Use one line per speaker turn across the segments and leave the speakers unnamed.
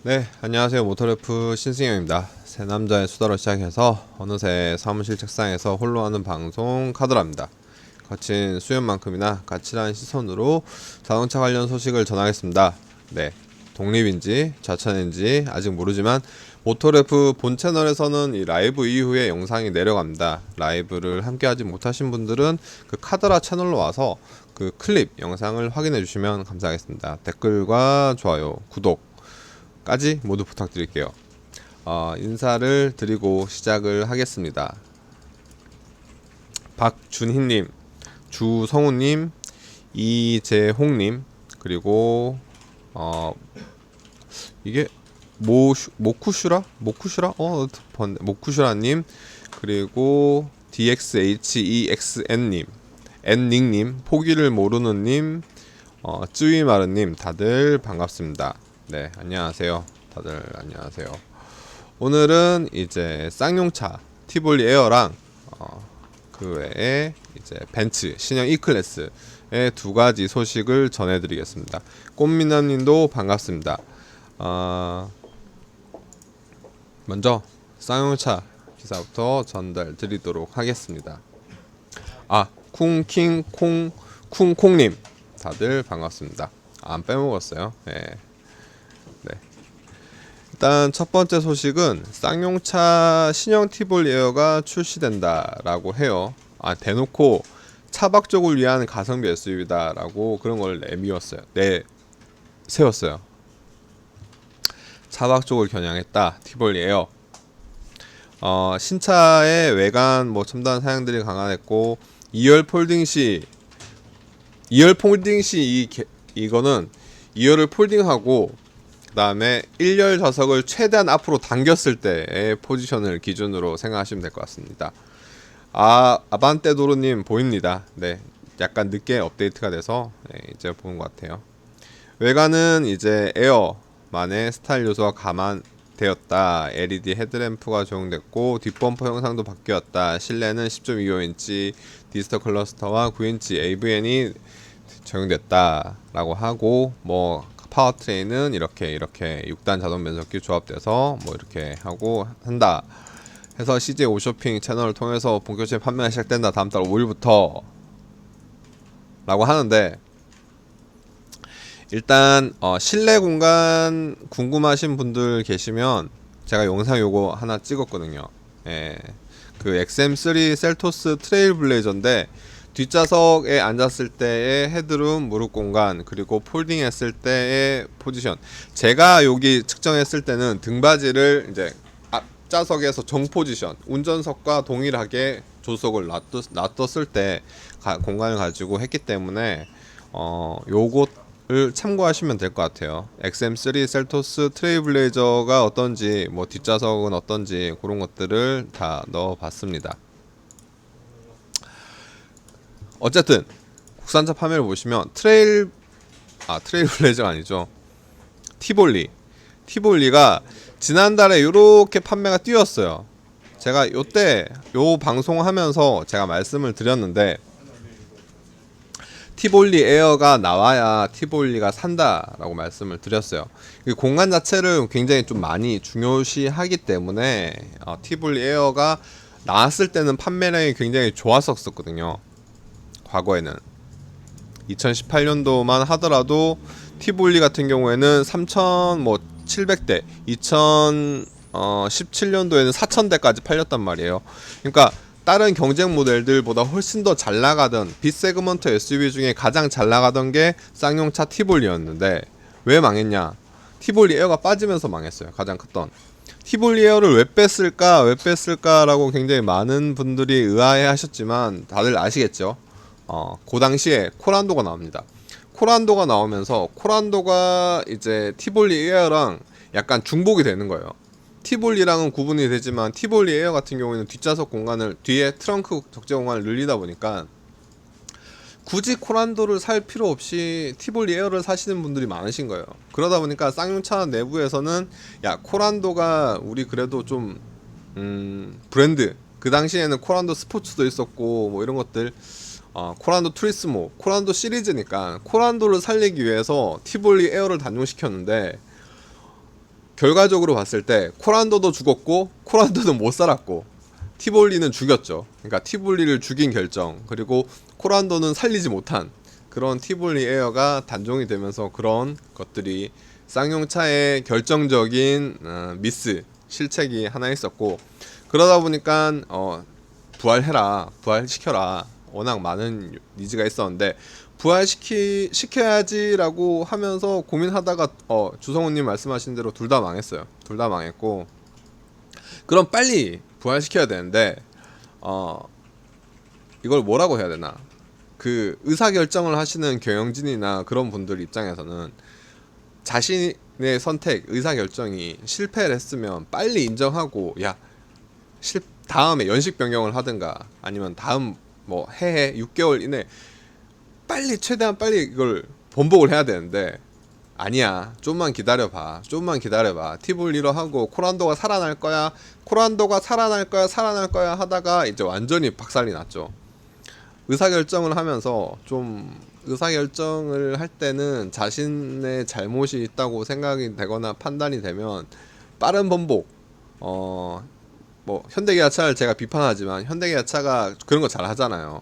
네, 안녕하세요. 모터래프 신승영입니다. 새 남자의 수다로 시작해서 어느새 사무실 책상에서 홀로 하는 방송 카드랍니다. 거친 수염만큼이나 까칠한 시선으로 자동차 관련 소식을 전하겠습니다. 네, 독립인지 좌천인지 아직 모르지만 모터래프 본 채널에서는 이 라이브 이후에 영상이 내려갑니다. 라이브를 함께하지 못하신 분들은 그 카드라 채널로 와서 그 클립 영상을 확인해 주시면 감사하겠습니다. 댓글과 좋아요, 구독 까지 모두 부탁드릴게요. 인사를 드리고 시작을 하겠습니다. 박준희님, 주성우님, 이재홍님, 그리고 이게 모쿠슈라? 모쿠슈라님, 그리고 DXHEXN님, 엔닉님, 포기를 모르는님, 쯔위마르님, 다들 반갑습니다. 네, 안녕하세요. 다들 안녕하세요. 오늘은 이제 쌍용차 티볼리 에어랑 그 외에 이제 벤츠 신형 E클래스의 두 가지 소식을 전해드리겠습니다. 꽃미남님도 반갑습니다. 먼저 쌍용차 기사부터 전달드리도록 하겠습니다. 쿵킹콩 쿵콩님 다들 반갑습니다. 안 빼먹었어요. 네. 일단 첫 번째 소식은 쌍용차 신형 티볼리 에어가 출시된다라고 해요. 대놓고 차박 쪽을 위한 가성비 SUV다라고 그런 걸 세웠어요. 차박 쪽을 겨냥했다. 티볼리 에어. 신차의 외관 첨단 사양들이 강화됐고 2열 폴딩 시 이거는 2열을 폴딩하고 그 다음에 1열 좌석을 최대한 앞으로 당겼을 때의 포지션을 기준으로 생각하시면 될 것 같습니다. 아반떼도르님 보입니다. 네, 약간 늦게 업데이트가 돼서 이제 보는 것 같아요. 외관은 이제 에어만의 스타일 요소가 감안되었다. LED 헤드램프가 적용됐고 뒷범퍼 형상도 바뀌었다. 실내는 10.25인치 디지털 클러스터와 9인치 AVN이 적용됐다 라고 하고 파워트레인은 이렇게 6단 자동 변속기 조합돼서 이렇게 하고 한다 해서 CJ 오쇼핑 채널을 통해서 본격적인 판매가 시작된다. 다음 달 5일부터 라고 하는데, 일단 실내 공간 궁금하신 분들 계시면 제가 영상 요거 하나 찍었거든요. 그 XM3 셀토스 트레일블레이저인데 뒷좌석에 앉았을 때의 헤드룸, 무릎 공간, 그리고 폴딩 했을 때의 포지션. 제가 여기 측정했을 때는 등받이를 이제 앞좌석에서 정 포지션, 운전석과 동일하게 조석을 놔뒀을 때 공간을 가지고 했기 때문에 요것을 참고하시면 될 것 같아요. XM3 셀토스 트레이블레이저가 어떤지, 뒷좌석은 어떤지 그런 것들을 다 넣어봤습니다. 어쨌든 국산차 판매를 보시면 트레일블레이저가 아니죠. 티볼리가 지난달에 이렇게 판매가 뛰었어요. 제가 요때 요 방송하면서 제가 말씀을 드렸는데 티볼리 에어가 나와야 티볼리가 산다라고 말씀을 드렸어요. 공간 자체를 굉장히 좀 많이 중요시하기 때문에 티볼리 에어가 나왔을 때는 판매량이 굉장히 좋았었거든요. 과거에는 2018년도만 하더라도 티볼리 같은 경우에는 3,700대, 2017년도에는 4,000대까지 팔렸단 말이에요. 그러니까 다른 경쟁 모델들보다 훨씬 더 잘 나가던 B세그먼트 SUV 중에 가장 잘 나가던 게 쌍용차 티볼리였는데 왜 망했냐? 티볼리 에어가 빠지면서 망했어요. 가장 컸던 티볼리 에어를 왜 뺐을까라고 굉장히 많은 분들이 의아해 하셨지만 다들 아시겠죠? 그 당시에 코란도가 나옵니다. 코란도가 나오면서 코란도가 이제 티볼리 에어랑 약간 중복이 되는 거예요. 티볼리랑은 구분이 되지만 티볼리 에어 같은 경우에는 뒷좌석 공간을, 뒤에 트렁크 적재 공간을 늘리다 보니까 굳이 코란도를 살 필요 없이 티볼리 에어를 사시는 분들이 많으신 거예요. 그러다 보니까 쌍용차 내부에서는 코란도가 우리 그래도 좀 브랜드, 그 당시에는 코란도 스포츠도 있었고 이런 것들, 코란도 투리스모, 코란도 시리즈니까 코란도를 살리기 위해서 티볼리 에어를 단종시켰는데 결과적으로 봤을 때 코란도도 죽었고 코란도는 못 살았고 티볼리는 죽였죠. 그러니까 티볼리를 죽인 결정, 그리고 코란도는 살리지 못한 그런 티볼리 에어가 단종이 되면서 그런 것들이 쌍용차의 결정적인 미스, 실책이 하나 있었고, 그러다 보니까 부활시켜라 워낙 많은 니즈가 있었는데 부활시켜야지라고 하면서 고민하다가 주성훈님 말씀하신 대로 둘 다 망했어요. 둘 다 망했고, 그럼 빨리 부활시켜야 되는데 이걸 뭐라고 해야 되나, 그 의사결정을 하시는 경영진이나 그런 분들 입장에서는 자신의 선택, 의사결정이 실패를 했으면 빨리 인정하고, 야, 다음에 연식 변경을 하든가 아니면 다음 뭐 해에 6개월 이내 빨리, 최대한 빨리 이걸 번복을 해야 되는데, 아니야, 좀만 기다려봐, 티볼리로 하고 코란도가 살아날 거야 하다가 이제 완전히 박살이 났죠. 의사결정을 하면서 좀, 의사결정을 할 때는 자신의 잘못이 있다고 생각이 되거나 판단이 되면 빠른 번복, 뭐 현대기아차를 제가 비판하지만 현대기아차가 그런 거 잘 하잖아요.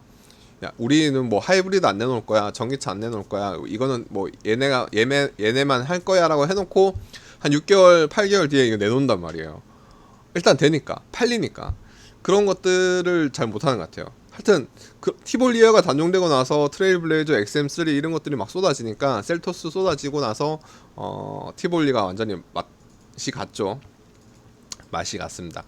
야, 우리는 뭐 하이브리드 안 내놓을 거야, 전기차 안 내놓을 거야, 이거는 뭐 얘네만 할 거야라고 해놓고 한 6개월 8개월 뒤에 이거 내놓는단 말이에요. 일단 되니까, 팔리니까. 그런 것들을 잘 못하는 것 같아요. 하여튼 그 티볼리어가 단종되고 나서 트레일블레이저 XM3 이런 것들이 막 쏟아지니까, 셀토스 쏟아지고 나서 티볼리가 완전히 맛이 갔죠. 맛이 갔습니다.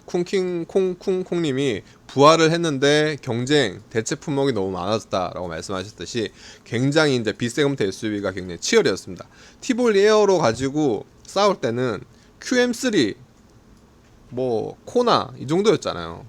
쿵킹콩콩님이 부활을 했는데 경쟁 대체 품목이 너무 많아졌다라고 말씀하셨듯이, 굉장히 이제 B세그먼트 SUV가 굉장히 치열했습니다. 티볼리 에어로 가지고 싸울 때는 QM3 뭐 코나 이 정도였잖아요.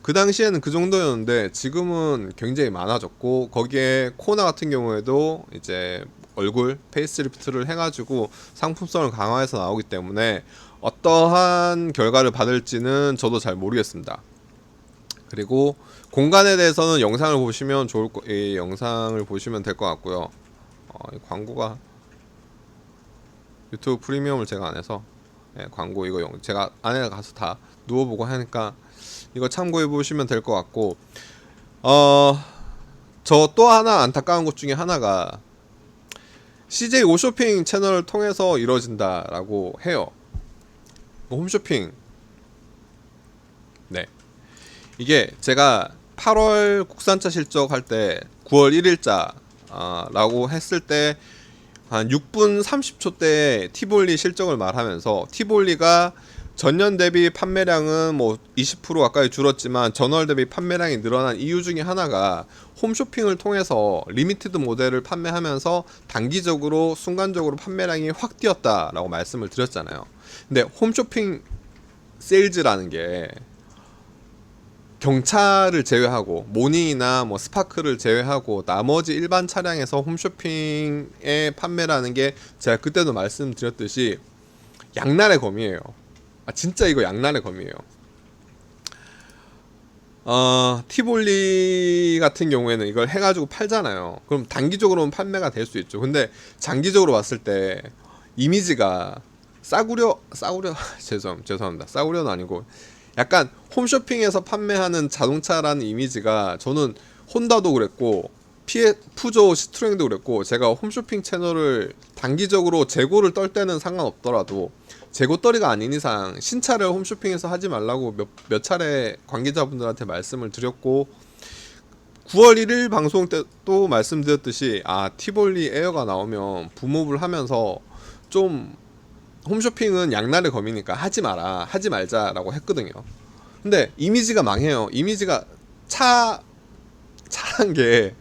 그 당시에는 그 정도였는데 지금은 굉장히 많아졌고, 거기에 코나 같은 경우에도 이제 얼굴 페이스리프트를 해가지고 상품성을 강화해서 나오기 때문에 어떠한 결과를 받을지는 저도 잘 모르겠습니다. 그리고 공간에 대해서는 영상을 보시면 영상을 보시면 될 것 같고요. 광고가 유튜브 프리미엄을 제가 안 해서, 광고 이거 제가 안에 가서 다 누워보고 하니까 이거 참고해 보시면 될 것 같고, 저 또 하나 안타까운 것 중에 하나가 CJ 오쇼핑 채널을 통해서 이루어진다라고 해요. 홈쇼핑. 네. 이게 제가 8월 국산차 실적 할 때 9월 1일자 라고 했을 때 한 6분 30초 때 티볼리 실적을 말하면서, 티볼리가 전년 대비 판매량은 뭐 20% 가까이 줄었지만 전월 대비 판매량이 늘어난 이유 중에 하나가 홈쇼핑을 통해서 리미티드 모델을 판매하면서 단기적으로 순간적으로 판매량이 확 뛰었다라고 말씀을 드렸잖아요. 근데 홈쇼핑 세일즈라는 게 경차를 제외하고 모닝이나 뭐 스파크를 제외하고 나머지 일반 차량에서 홈쇼핑의 판매라는 게, 제가 그때도 말씀드렸듯이 양날의 검이에요. 진짜 이거 양날의 검이에요. 티볼리 같은 경우에는 이걸 해가지고 팔잖아요. 그럼 단기적으로는 판매가 될 수 있죠. 근데 장기적으로 봤을 때 이미지가 싸구려 죄송합니다. 싸구려는 아니고 약간 홈쇼핑에서 판매하는 자동차라는 이미지가, 저는 혼다도 그랬고 푸조 시트로행도 그랬고, 제가 홈쇼핑 채널을 단기적으로 재고를 떨 때는 상관없더라도 재고떨이가 아닌 이상 신차를 홈쇼핑에서 하지 말라고 몇 차례 관계자분들한테 말씀을 드렸고, 9월 1일 방송 때도 말씀드렸듯이 티볼리 에어가 나오면 부모를 하면서 좀 홈쇼핑은 양날의 검이니까 하지 말자라고 했거든요. 근데 이미지가 망해요. 이미지가 차란 게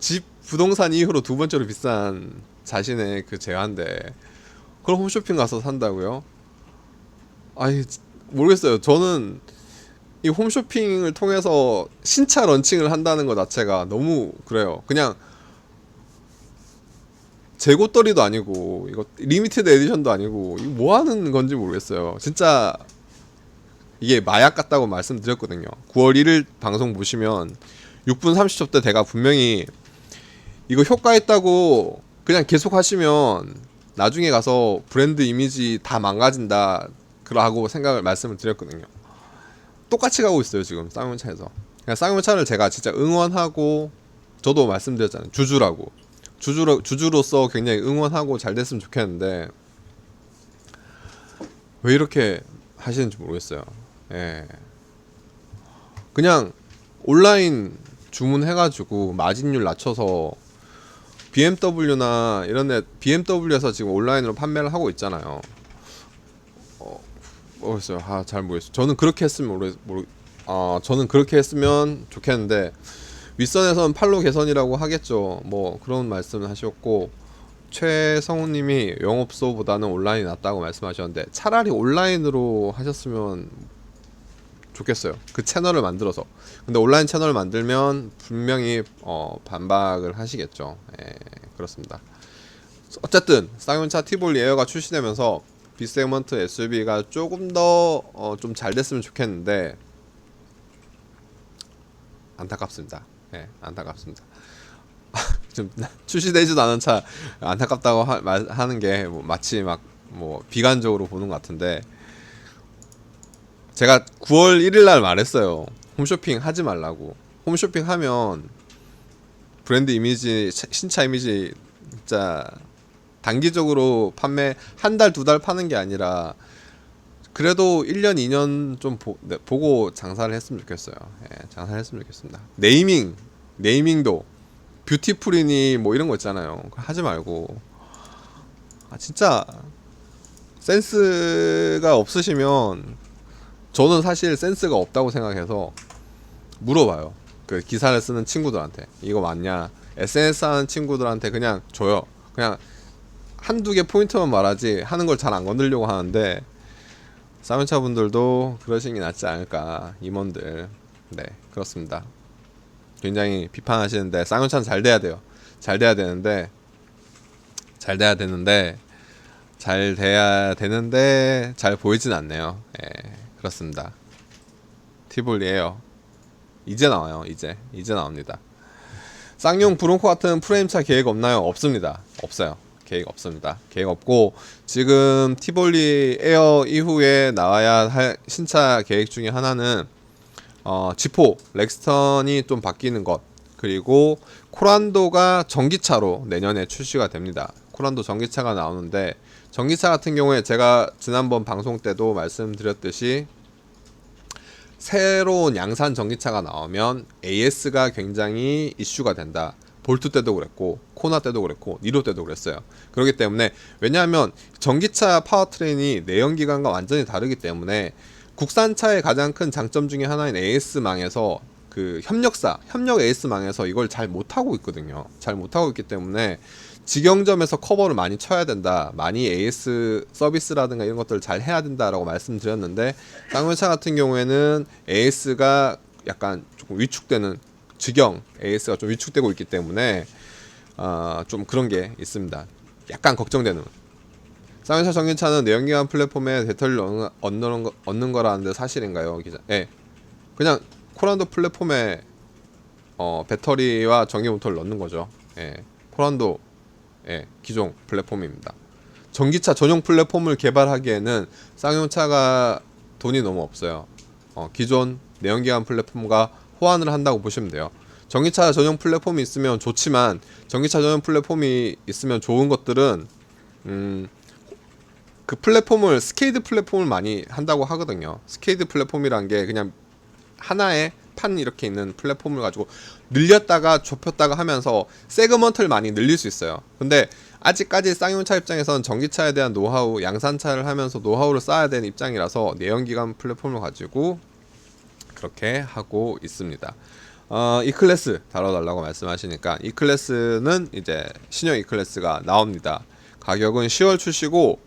집 부동산 이후로 두 번째로 비싼 자신의 그 제한데, 그럼 홈쇼핑 가서 산다고요? 모르겠어요. 저는 이 홈쇼핑을 통해서 신차 런칭을 한다는 것 자체가 너무 그래요. 그냥 재고떨이도 아니고, 이거 리미티드 에디션도 아니고, 이거 뭐 하는 건지 모르겠어요. 진짜 이게 마약 같다고 말씀드렸거든요. 9월 1일 방송 보시면 6분 30초 때 제가 분명히 이거 효과 있다고 그냥 계속 하시면 나중에 가서 브랜드 이미지 다 망가진다 그러고 생각을 말씀을 드렸거든요. 똑같이 가고 있어요 지금 쌍용차에서. 그냥 쌍용차를 제가 진짜 응원하고, 저도 말씀드렸잖아요, 주주로서 굉장히 응원하고 잘 됐으면 좋겠는데 왜 이렇게 하시는지 모르겠어요. 예. 그냥 온라인 주문해가지고 마진율 낮춰서 BMW나 이런데, BMW에서 지금 온라인으로 판매를 하고 있잖아요. 모르겠어요. 잘 모르겠어요. 저는 그렇게 했으면 저는 그렇게 했으면 좋겠는데, 윗선에서는 팔로 개선이라고 하겠죠. 뭐 그런 말씀을 하셨고, 최성우님이 영업소보다는 온라인이 낫다고 말씀하셨는데, 차라리 온라인으로 하셨으면 좋겠어요. 그 채널을 만들어서. 근데 온라인 채널을 만들면 분명히 반박을 하시겠죠. 예, 그렇습니다. 어쨌든 쌍용차 티볼리 에어가 출시되면서 B세그먼트 SUV가 조금 더 좀 잘 됐으면 좋겠는데 안타깝습니다. 예, 안타깝습니다. 좀 출시되지도 않은 차 안타깝다고 하는 게 마치 막 비관적으로 보는 것 같은데, 제가 9월 1일 날 말했어요. 홈쇼핑 하지 말라고. 홈쇼핑 하면 브랜드 이미지, 신차 이미지 진짜 단기적으로 판매 한 달, 두 달 파는 게 아니라 그래도 1년, 2년 좀 보고 장사를 했으면 좋겠어요. 예, 장사를 했으면 좋겠습니다. 네이밍도 뷰티풀이니 뭐 이런 거 있잖아요. 하지 말고. 진짜 센스가 없으시면, 저는 사실 센스가 없다고 생각해서 물어봐요. 그 기사를 쓰는 친구들한테 이거 맞냐, SNS 하는 친구들한테 그냥 줘요. 그냥 한두 개 포인트만 말하지 하는 걸 잘 안 건들려고 하는데, 쌍용차 분들도 그러시는 게 낫지 않을까, 임원들. 네, 그렇습니다. 굉장히 비판하시는데, 쌍용차는 잘 돼야 돼요. 잘 돼야 되는데 잘 보이진 않네요. 예, 그렇습니다. 티볼리에요. 이제 나와요. 이제 나옵니다. 쌍용 브론코 같은 프레임차 계획 없나요? 없습니다. 없어요. 계획 없습니다. 계획 없고, 지금 티볼리 에어 이후에 나와야 할 신차 계획 중에 하나는 G4 렉스턴이 좀 바뀌는 것, 그리고 코란도가 전기차로 내년에 출시가 됩니다. 코란도 전기차가 나오는데, 전기차 같은 경우에 제가 지난번 방송 때도 말씀드렸듯이 새로운 양산 전기차가 나오면 AS가 굉장히 이슈가 된다. 볼트 때도 그랬고, 코나 때도 그랬고, 니로 때도 그랬어요. 그렇기 때문에, 왜냐하면 전기차 파워트레인이 내연기관과 완전히 다르기 때문에 국산차의 가장 큰 장점 중에 하나인 AS망에서, 그 협력 AS망에서 이걸 잘 못하고 있거든요. 잘 못하고 있기 때문에 직영점에서 커버를 많이 쳐야 된다, 많이 AS 서비스라든가 이런 것들을 잘 해야 된다라고 말씀드렸는데, 쌍용차 같은 경우에는 AS가 약간 조금 위축되는, 직영 AS가 좀 위축되고 있기 때문에 좀 그런 게 있습니다. 약간 걱정되는. 쌍용차 전기차는 내연기관 플랫폼에 배터리를 얻는 거라는데 사실인가요, 기자? 예, 그냥 코란도 플랫폼에 배터리와 전기 모터를 넣는 거죠. 예, 코란도 기존 플랫폼입니다. 전기차 전용 플랫폼을 개발하기에는 쌍용차가 돈이 너무 없어요. 기존 내연기관 플랫폼과 호환을 한다고 보시면 돼요. 전기차 전용 플랫폼이 있으면 좋지만, 전기차 전용 플랫폼이 있으면 좋은 것들은 그 플랫폼을, 스케이드 플랫폼을 많이 한다고 하거든요. 스케이드 플랫폼이란 게 그냥 하나의 판 이렇게 있는 플랫폼을 가지고 늘렸다가 좁혔다가 하면서 세그먼트를 많이 늘릴 수 있어요. 근데 아직까지 쌍용차 입장에서는 전기차에 대한 노하우, 양산차를 하면서 노하우를 쌓아야 되는 입장이라서 내연기관 플랫폼을 가지고 그렇게 하고 있습니다. E클래스 다뤄달라고 말씀하시니까, E클래스는 이제 신형 E클래스가 나옵니다. 가격은 10월 출시고,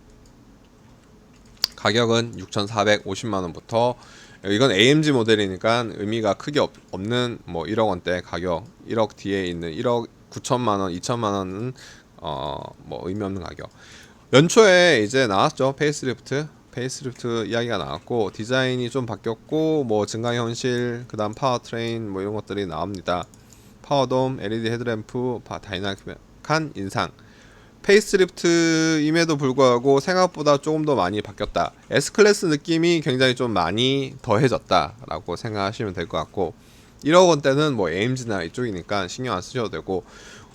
가격은 6,450만원부터, 이건 AMG 모델이니까 의미가 크게 없는 1억 원대 가격, 1억 뒤에 있는 1억 9천만원, 2천만원은 의미 없는 가격. 연초에 이제 나왔죠. 페이스리프트 이야기가 나왔고, 디자인이 좀 바뀌었고, 증강현실, 그 다음 파워트레인 이런 것들이 나옵니다. 파워돔, LED 헤드램프, 다이나믹한 인상, 페이스리프트임에도 불구하고 생각보다 조금 더 많이 바뀌었다. S클래스 느낌이 굉장히 좀 많이 더해졌다 라고 생각하시면 될 것 같고, 1억 원대는 뭐 AMG나 이쪽이니까 신경 안 쓰셔도 되고,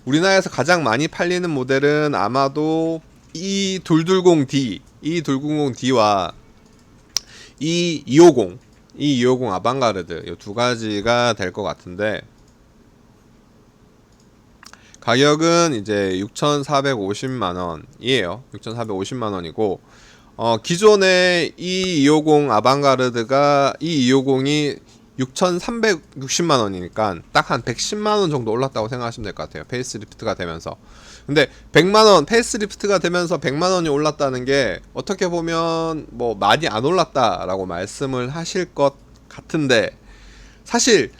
우리나라에서 가장 많이 팔리는 모델은 아마도 E220D, E220D와 E250, E250 아방가르드 이 두 가지가 될 것 같은데, 가격은 이제 6,450만원이에요. 6,450만원이고, 기존의 E250 아방가르드가 E250이 6,360만원이니까 딱 한 110만원 정도 올랐다고 생각하시면 될 것 같아요. 페이스리프트가 되면서. 근데 100만원, 페이스리프트가 되면서 100만원이 올랐다는 게 어떻게 보면 뭐 많이 안 올랐다라고 말씀을 하실 것 같은데, 사실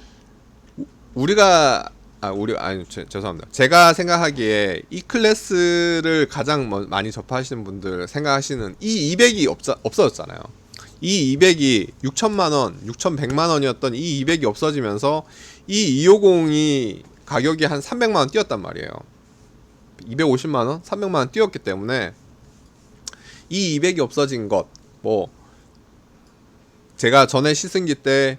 죄송합니다. 제가 생각하기에 이 클래스를 가장 많이 접하시는 분들 생각하시는 이 200이 없어졌잖아요. 이 200이 6천만원, 6,100만원이었던 이 200이 없어지면서 이 250이 가격이 한 300만원 뛰었단 말이에요. 250만원, 300만원 뛰었기 때문에 이 200이 없어진 것, 뭐 제가 전에 시승기 때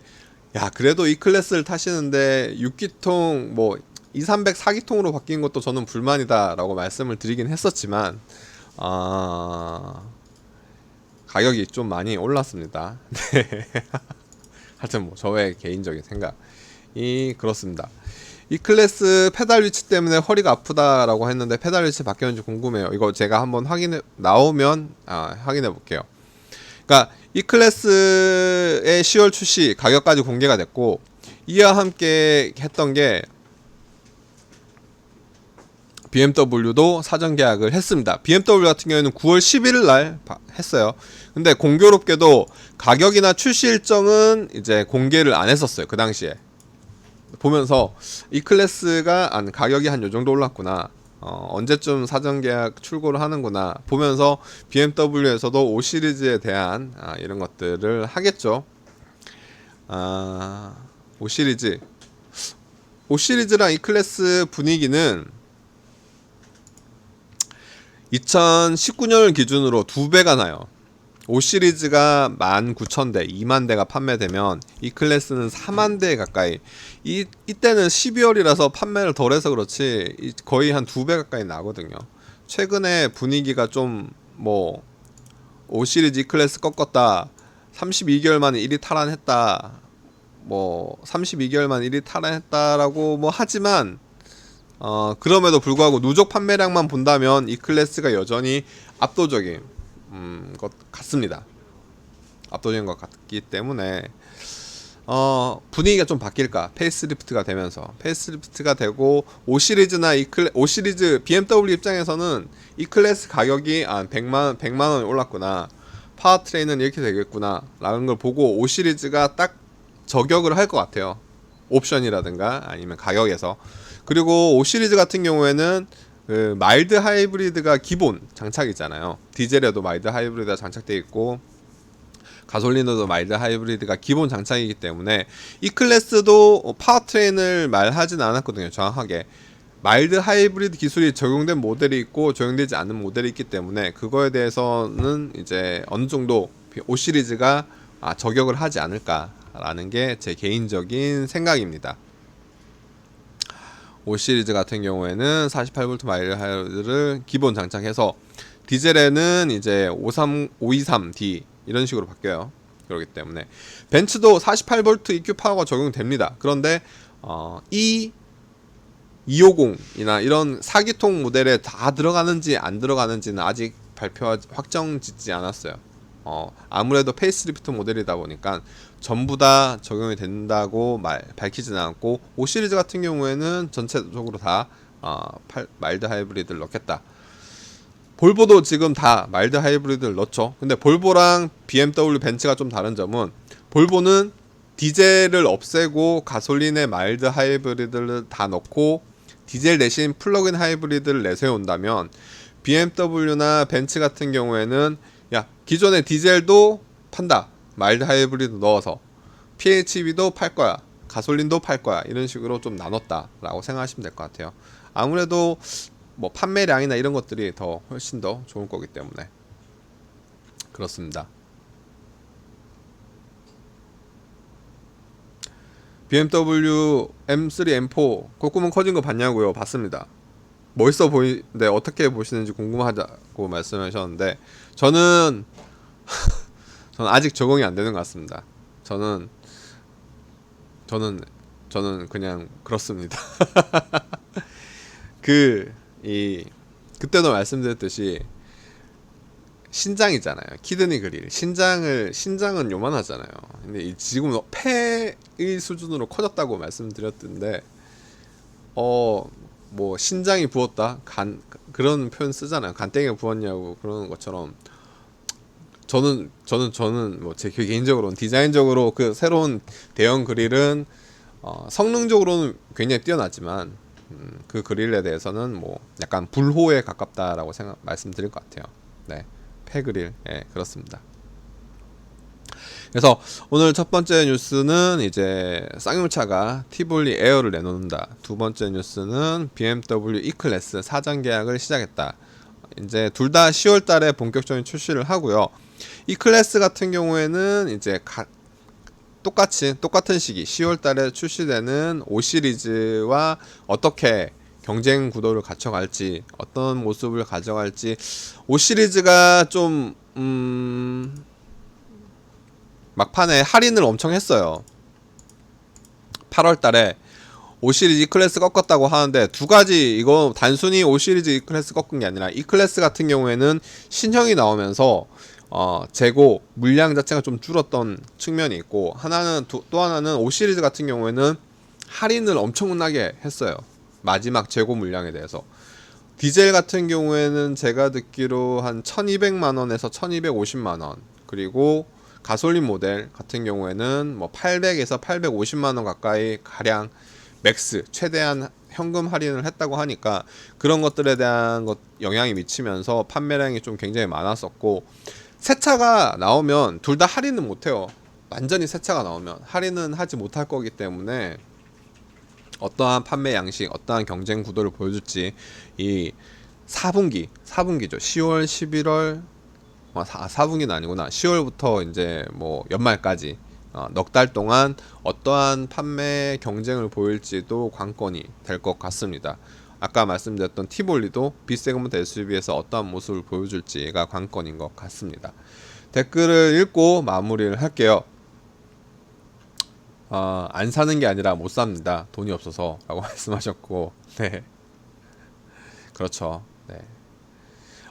야 그래도 이 클래스를 타시는데 6기통 뭐 2,300 4기통으로 바뀐 것도 저는 불만이다 라고 말씀을 드리긴 했었지만, 가격이 좀 많이 올랐습니다. 네. 하여튼 뭐 저의 개인적인 생각이 그렇습니다. 이 클래스 페달 위치 때문에 허리가 아프다라고 했는데 페달 위치 바뀌었는지 궁금해요. 이거 제가 한번 나오면 확인해 볼게요. 그러니까 이 클래스의 10월 출시 가격까지 공개가 됐고, 이와 함께 했던 게 BMW도 사전 계약을 했습니다. BMW 같은 경우에는 9월 11일 날 했어요. 근데 공교롭게도 가격이나 출시 일정은 이제 공개를 안 했었어요. 그 당시에 보면서 이 클래스가 가격이 한 요 정도 올랐구나, 언제쯤 사전 계약 출고를 하는구나 보면서 BMW에서도 5 시리즈에 대한 이런 것들을 하겠죠. 5 시리즈랑 이 클래스 분위기는 2019년을 기준으로 2배가 나요. 5 시리즈가 19,000대, 20,000대가 판매되면 이 클래스는 40,000대 가까이, 이때는 12월이라서 판매를 덜해서 그렇지 거의 한 2배 가까이 나거든요. 최근에 분위기가 좀 뭐 5 시리즈 이 클래스 꺾었다, 32개월 만에 1위 탈환했다, 뭐 32개월 만에 1위 탈환했다라고 뭐 하지만, 그럼에도 불구하고 누적 판매량만 본다면 이 클래스가 여전히 압도적인 것 같습니다. 압도적인 것 같기 때문에 분위기가 좀 바뀔까? 페이스리프트가 되면서 페이스리프트가 되고 5 시리즈나 5 시리즈 BMW 입장에서는 이 클래스 가격이 100만 원이 올랐구나, 파워트레인은 이렇게 되겠구나 라는 걸 보고 5 시리즈가 딱 저격을 할 것 같아요. 옵션이라든가 아니면 가격에서. 그리고 5 시리즈 같은 경우에는 그 마일드 하이브리드가 기본 장착이잖아요. 디젤에도 마일드 하이브리드가 장착되어 있고 가솔린에도 마일드 하이브리드가 기본 장착이기 때문에 이 클래스도 파워트레인을 말하진 않았거든요. 정확하게 마일드 하이브리드 기술이 적용된 모델이 있고 적용되지 않는 모델이 있기 때문에 그거에 대해서는 이제 어느 정도 5 시리즈가 저격을 하지 않을까라는 게 제 개인적인 생각입니다. 5 시리즈 같은 경우에는 48V 마일드 하이브리드를 기본 장착해서 디젤에는 이제 523D 이런 식으로 바뀌어요. 그렇기 때문에 벤츠도 48V EQ 파워가 적용됩니다. 그런데 이 250이나 이런 4기통 모델에 다 들어가는지 안 들어가는지는 아직 확정 짓지 않았어요. 아무래도 페이스리프트 모델이다 보니까 전부 다 적용이 된다고 밝히진 않았고, 5 시리즈 같은 경우에는 전체적으로 다 마일드 하이브리드를 넣겠다. 볼보도 지금 다 마일드 하이브리드를 넣죠. 근데 볼보랑 BMW, 벤츠가 좀 다른 점은 볼보는 디젤을 없애고 가솔린의 마일드 하이브리드를 다 넣고 디젤 대신 플러그인 하이브리드를 내세운다면, BMW나 벤츠 같은 경우에는 야 기존의 디젤도 판다, 마일드 하이브리드 넣어서 PHEV도 팔 거야, 가솔린도 팔 거야, 이런 식으로 좀 나눴다 라고 생각하시면 될 것 같아요. 아무래도 뭐 판매량이나 이런 것들이 더 훨씬 더 좋을 거기 때문에 그렇습니다. BMW M3 M4 콧구멍 커진 거 봤냐고요? 봤습니다. 멋있어 보이는데 어떻게 보시는지 궁금하다고 말씀하셨는데 저는 아직 적응이 안 되는 것 같습니다. 저는 그냥 그렇습니다. 그때도 말씀드렸듯이 신장이잖아요. 키드니 그릴. 신장은 요만하잖아요. 근데 지금 폐의 수준으로 커졌다고 말씀드렸던데, 뭐 신장이 부었다, 그런 표현 쓰잖아요. 간땡이가 부었냐고 그러는 것처럼 저는 뭐 제 개인적으로는 디자인적으로 그 새로운 대형 그릴은 성능적으로는 굉장히 뛰어나지만 그 그릴에 대해서는 뭐 약간 불호에 가깝다라고 말씀드릴 것 같아요. 네. 폐그릴, 예, 그렇습니다. 그래서 오늘 첫 번째 뉴스는 이제 쌍용차가 티볼리 에어를 내놓는다. 두 번째 뉴스는 BMW E클래스 사전 계약을 시작했다. 이제 둘 다 10월 달에 본격적인 출시를 하고요. E클래스 같은 경우에는 이제 똑같은 시기 10월 달에 출시되는 5 시리즈와 어떻게 경쟁 구도를 갖춰갈지, 어떤 모습을 가져갈지. 5 시리즈가 좀 막판에 할인을 엄청 했어요. 8월 달에 5 시리즈 E클래스 꺾었다고 하는데 두 가지, 이거 단순히 5 시리즈 E클래스 꺾은 게 아니라 E클래스 같은 경우에는 신형이 나오면서 재고 물량 자체가 좀 줄었던 측면이 있고, 또 하나는 5 시리즈 같은 경우에는 할인을 엄청나게 했어요. 마지막 재고 물량에 대해서. 디젤 같은 경우에는 제가 듣기로 한 1200만원에서 1250만원, 그리고 가솔린 모델 같은 경우에는 뭐 800에서 850만원 가까이 가량 맥스 최대한 현금 할인을 했다고 하니까 그런 것들에 대한 영향이 미치면서 판매량이 좀 굉장히 많았었고, 새 차가 나오면 둘 다 할인은 못해요. 완전히 새 차가 나오면 할인은 하지 못할 거기 때문에 어떠한 판매 양식, 어떠한 경쟁 구도를 보여줄지 이 4분기죠. 10월, 11월, 4분기는 아니구나. 10월부터 이제 뭐 연말까지 넉 달 동안 어떠한 판매 경쟁을 보일지도 관건이 될 것 같습니다. 아까 말씀드렸던 티볼리도 B세그먼트 SUV에서 어떠한 모습을 보여줄지가 관건인 것 같습니다. 댓글을 읽고 마무리를 할게요. 안 사는 게 아니라 못 삽니다. 돈이 없어서 라고 말씀하셨고, 네, 그렇죠. 네.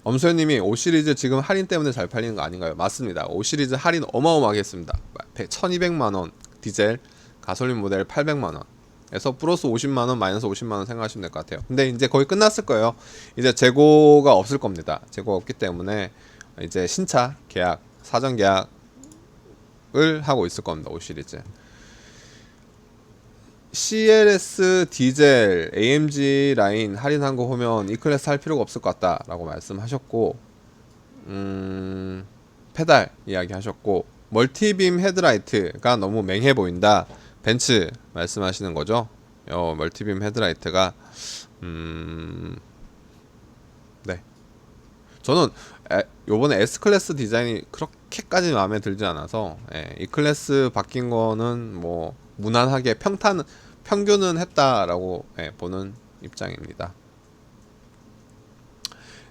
엄소연님이 5 시리즈 지금 할인 때문에 잘 팔리는 거 아닌가요? 맞습니다. 5 시리즈 할인 어마어마하게 했습니다. 1200만원 디젤 가솔린 모델 800만원 에서 플러스 50만원 마이너스 50만원 생각하시면 될 것 같아요. 근데 이제 거의 끝났을 거예요. 이제 재고가 없을 겁니다. 재고가 없기 때문에 이제 신차 계약, 사전 계약을 하고 있을 겁니다. 5 시리즈. CLS 디젤 AMG 라인 할인한 거 보면 E클래스 할 필요가 없을 것 같다 라고 말씀하셨고, 페달 이야기 하셨고, 멀티빔 헤드라이트가 너무 맹해 보인다. 벤츠 말씀하시는 거죠. 멀티빔 헤드라이트가 네, 저는 요번에 S클래스 디자인이 그렇게까지 마음에 들지 않아서, E클래스 바뀐 거는 뭐 무난하게 평균은 했다라고 보는 입장입니다.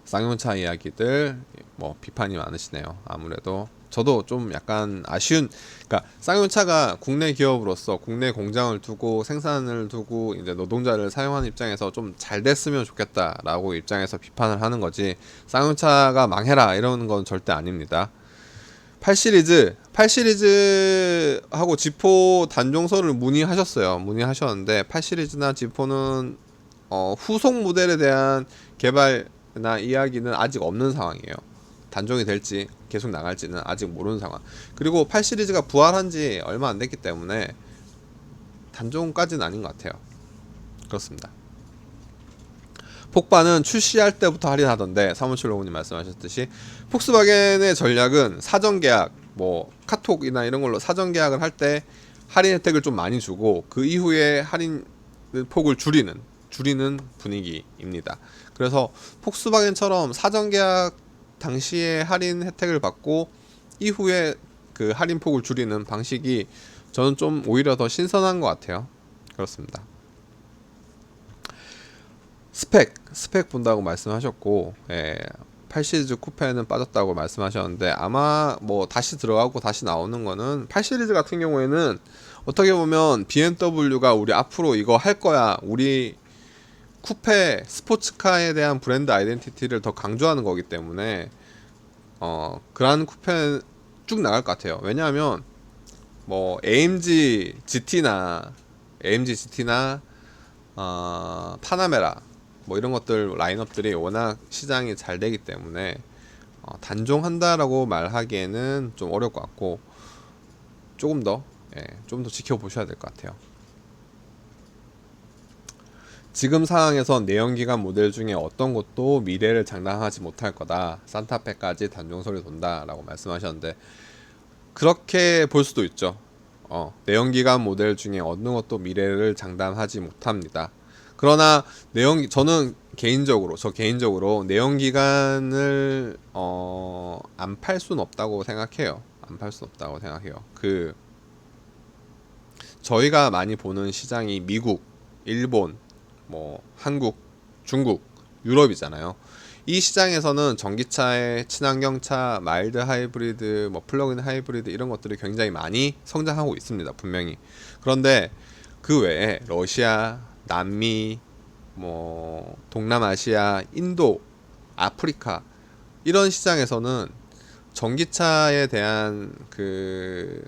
쌍용차 이야기들 뭐 비판이 많으시네요. 아무래도 저도 좀 약간 아쉬운, 그러니까 쌍용차가 국내 기업으로서 국내 공장을 두고 생산을 두고 이제 노동자를 사용하는 입장에서 좀 잘 됐으면 좋겠다라고 입장에서 비판을 하는 거지, 쌍용차가 망해라 이러는 건 절대 아닙니다. 8 시리즈하고 G4 단종서를 문의하셨는데 8 시리즈나 G4는 후속 모델에 대한 개발이나 이야기는 아직 없는 상황이에요. 단종이 될지 계속 나갈지는 아직 모르는 상황. 그리고 8 시리즈가 부활한 지 얼마 안 됐기 때문에 단종까지는 아닌 것 같아요. 그렇습니다. 폭바는 출시할 때부터 할인하던데, 사무실로우님 말씀하셨듯이 폭스바겐의 전략은 사전 계약, 뭐 카톡이나 이런 걸로 사전 계약을 할 때 할인 혜택을 좀 많이 주고 그 이후에 할인 폭을 줄이는 분위기입니다. 그래서 폭스바겐처럼 사전 계약 당시에 할인 혜택을 받고 이후에 그 할인폭을 줄이는 방식이 저는 좀 오히려 더 신선한 것 같아요. 그렇습니다. 스펙 본다고 말씀하셨고, 8시리즈 쿠페는 빠졌다고 말씀하셨는데, 아마 뭐 다시 들어가고 다시 나오는 거는 8시리즈 같은 경우에는 어떻게 보면 BMW가 우리 앞으로 이거 할 거야, 우리 쿠페 스포츠카에 대한 브랜드 아이덴티티를 더 강조하는 거기 때문에 그란 쿠페는 쭉 나갈 것 같아요. 왜냐하면 뭐 AMG GT나 파나메라 뭐 이런 것들 라인업들이 워낙 시장이 잘 되기 때문에 단종한다라고 말하기에는 좀 어려울 것 같고, 조금 더 지켜보셔야 될 것 같아요. 지금 상황에서 내연기관 모델 중에 어떤 것도 미래를 장담하지 못할 거다. 산타페까지 단종 소리 돈다 라고 말씀하셨는데, 그렇게 볼 수도 있죠. 내연기관 모델 중에 어느 것도 미래를 장담하지 못합니다. 그러나 저는 개인적으로 내연기관을 안 팔 수는 없다고 생각해요. 저희가 많이 보는 시장이 미국, 일본, 뭐 한국, 중국, 유럽이잖아요. 이 시장에서는 전기차의 친환경차, 마일드 하이브리드, 뭐 플러그인 하이브리드 이런 것들이 굉장히 많이 성장하고 있습니다. 분명히. 그런데 그 외에 러시아, 남미, 뭐 동남아시아, 인도, 아프리카 이런 시장에서는 전기차에 대한 그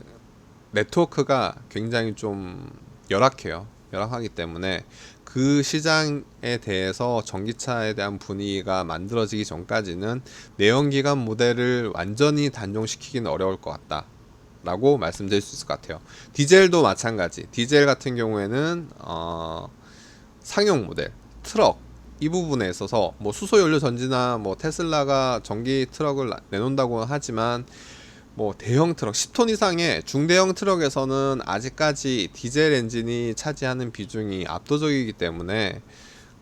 네트워크가 굉장히 좀 열악하기 때문에 그 시장에 대해서 전기차에 대한 분위기가 만들어지기 전까지는 내연기관 모델을 완전히 단종시키기는 어려울 것 같다 라고 말씀드릴 수 있을 것 같아요. 디젤도 마찬가지. 디젤 같은 경우에는 상용 모델, 트럭 이 부분에 있어서 뭐 수소연료 전지나 뭐 테슬라가 전기 트럭을 내놓는다고 하지만, 뭐 대형 트럭 10톤 이상의 중대형 트럭에서는 아직까지 디젤 엔진이 차지하는 비중이 압도적이기 때문에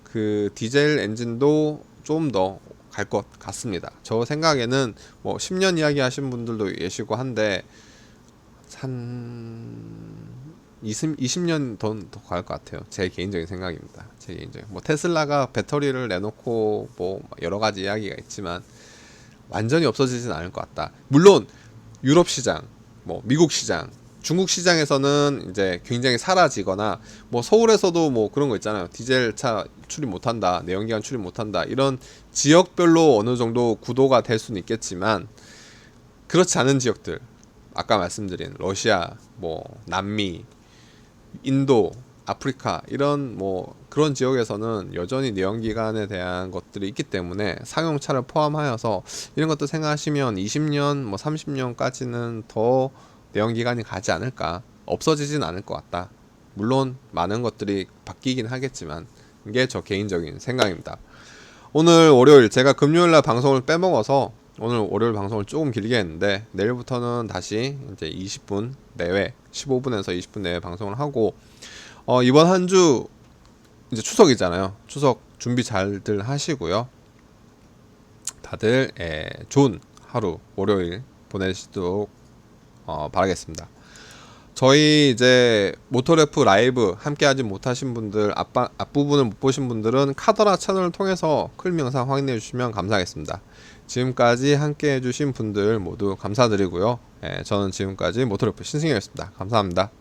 그 디젤 엔진도 좀 더 갈 것 같습니다. 저 생각에는 뭐 10년 이야기 하신 분들도 계시고 한데 한 20년 더 갈 것 같아요. 제 개인적인 생각입니다. 뭐 테슬라가 배터리를 내놓고 뭐 여러 가지 이야기가 있지만 완전히 없어지진 않을 것 같다. 물론 유럽 시장, 뭐 미국 시장, 중국 시장에서는 이제 굉장히 사라지거나, 뭐 서울에서도 뭐 그런 거 있잖아요. 디젤차 출입 못한다, 내연기관 출입 못한다, 이런 지역별로 어느 정도 구도가 될 수는 있겠지만, 그렇지 않은 지역들, 아까 말씀드린 러시아, 뭐 남미, 인도, 아프리카 이런 뭐 그런 지역에서는 여전히 내연기관에 대한 것들이 있기 때문에 상용차를 포함하여서 이런 것도 생각하시면 20년 뭐 30년까지는 더 내연기관이 가지 않을까, 없어지진 않을 것 같다. 물론 많은 것들이 바뀌긴 하겠지만 이게 저 개인적인 생각입니다. 오늘 월요일 제가 금요일날 방송을 빼먹어서 오늘 월요일 방송을 조금 길게 했는데, 내일부터는 다시 이제 20분 내외 15분에서 20분 내외 방송을 하고, 이번 한 주 이제 추석이잖아요. 추석 준비 잘들 하시고요. 다들 좋은 하루 월요일 보내시도록 바라겠습니다. 저희 이제 모토래프 라이브 함께 하지 못하신 분들, 앞부분을 못 보신 분들은 카더라 채널을 통해서 클립 영상 확인해 주시면 감사하겠습니다. 지금까지 함께 해주신 분들 모두 감사드리고요. 저는 지금까지 모토래프 신승엽이었습니다. 감사합니다.